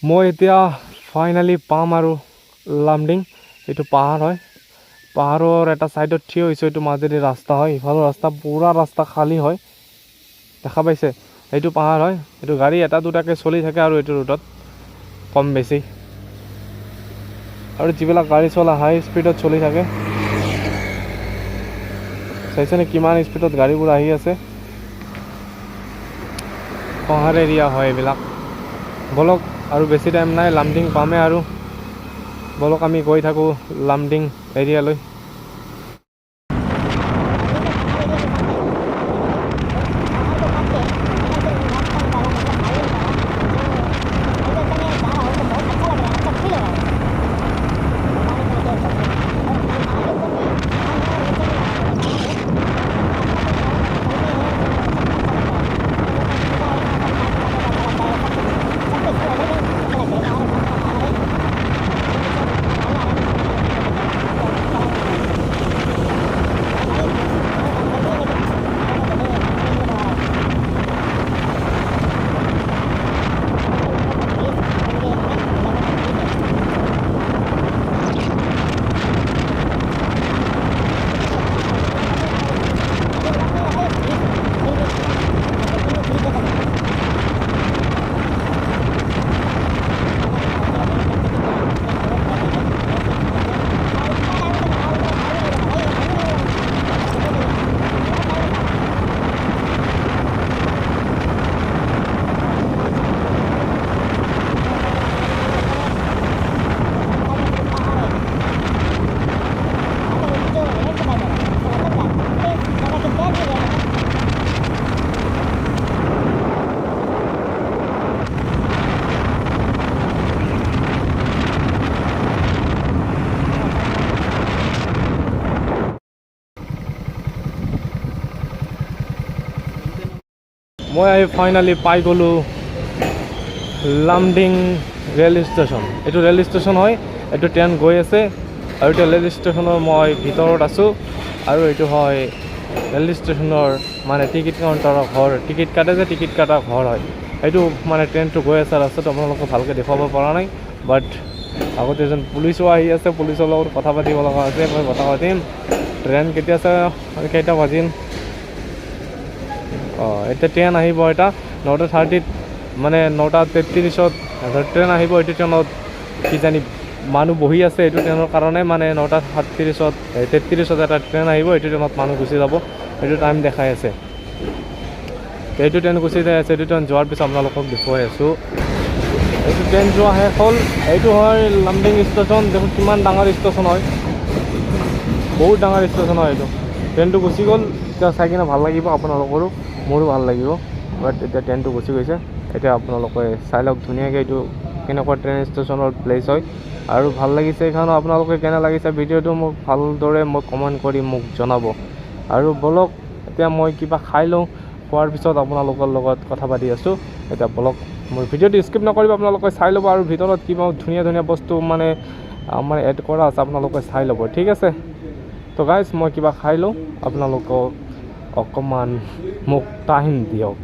মই এতিয়া ফাইনালি পাম আৰু লামডিং। এইটো পাহাৰ হয়, পাহাৰৰ এটা ছাইডত থিয় হৈছোঁ। এইটো মাজেদি ৰাস্তা হয়, ইফালৰ ৰাস্তা পুৰা ৰাস্তা খালী হয়, দেখা পাইছে? এইটো পাহাৰ হয়, এইটো গাড়ী এটা দুটাকৈ চলি থাকে আৰু এইটো ৰোডত কম বেছি। আৰু যিবিলাক গাড়ী চলা হাই স্পীডত চলি থাকে, চাইছেনে কিমান স্পীডত গাড়ীবোৰ আহি আছে? পাহাৰ এৰিয়া হয় এইবিলাক। বলক আৰু বেছি টাইম নাই, লামডিং পামে আৰু। বলক আমি গৈ থাকোঁ লামডিং এৰিয়ালৈ। মই আহি ফাইনালি পাই গ'লোঁ লামডিং ৰেল ষ্টেচন। এইটো ৰেল ষ্টেচন হয়, এইটো ট্ৰেইন গৈ আছে আৰু এতিয়া ৰেল ষ্টেচনৰ মই ভিতৰত আছোঁ। আৰু এইটো হয় ৰেল ষ্টেচনৰ মানে টিকেট কাউণ্টাৰৰ ঘৰ, টিকেট কাটে যে টিকেট কটা ঘৰ হয় এইটো। মানে ট্ৰেইনটো গৈ আছে ৰাস্তাটো আপোনালোকে ভালকৈ দেখুৱাব পৰা নাই, বাট আগতে এজন পুলিচো আহি আছে, পুলিচৰ লগত কথা পাতিব লগা আছে। মই কথা পাতিম ট্ৰেইন কেতিয়া আছে, কেইটা বাজিল। এতিয়া ট্ৰেইন আহিব, এটা 9:30 মানে 9:33 ট্ৰেইন আহিব। এইটো ট্ৰেইনত কিজানি মানুহ বহি আছে, এইটো ট্ৰেইনৰ কাৰণে মানে 9:33 এটা ট্ৰেইন আহিব। এইটো ট্ৰেইনত মানুহ গুচি যাব, এইটো টাইম দেখাই আছে। এইটো ট্ৰেইন গুচি যাই আছে, এইটো ট্ৰেইন যোৱাৰ পিছত আপোনালোকক দেখুৱাই আছোঁ। এইটো ট্ৰেইন যোৱা শেষ হ'ল। এইটো হয় লামডিং ষ্টেচন। দেখোন কিমান ডাঙৰ ষ্টেচন হয়, বহুত ডাঙৰ ষ্টেচন হয় এইটো। ট্ৰেইনটো গুচি গ'ল, এতিয়া চাই কিনে ভাল লাগিব আপোনালোকৰো, মোৰো ভাল লাগিব। বাট এতিয়া ট্ৰেইনটো গুচি গৈছে, এতিয়া আপোনালোকে চাই লওক ধুনীয়াকৈ এইটো কেনেকুৱা ট্ৰেইন ষ্টেচনৰ প্লেচ হয়। আৰু ভাল লাগিছে এইখনো। আপোনালোকে কেনে লাগিছে ভিডিঅ'টো মোক ভালদৰে কমেণ্ট কৰি মোক জনাব। আৰু বলক এতিয়া মই কিবা খাই লওঁ, খোৱাৰ পিছত আপোনালোকৰ লগত কথা পাতি আছোঁ। এতিয়া বলক, মোৰ ভিডিঅ'টো স্কিপ নকৰিব, আপোনালোকে চাই ল'ব। আৰু ভিতৰত কিবা ধুনীয়া ধুনীয়া বস্তু মানে এড কৰা আছে, আপোনালোকে চাই ল'ব, ঠিক আছে? তো গাইজ মই কিবা খাই লওঁ, আপোনালোকক অকণমান মোক টাইম দিয়ক।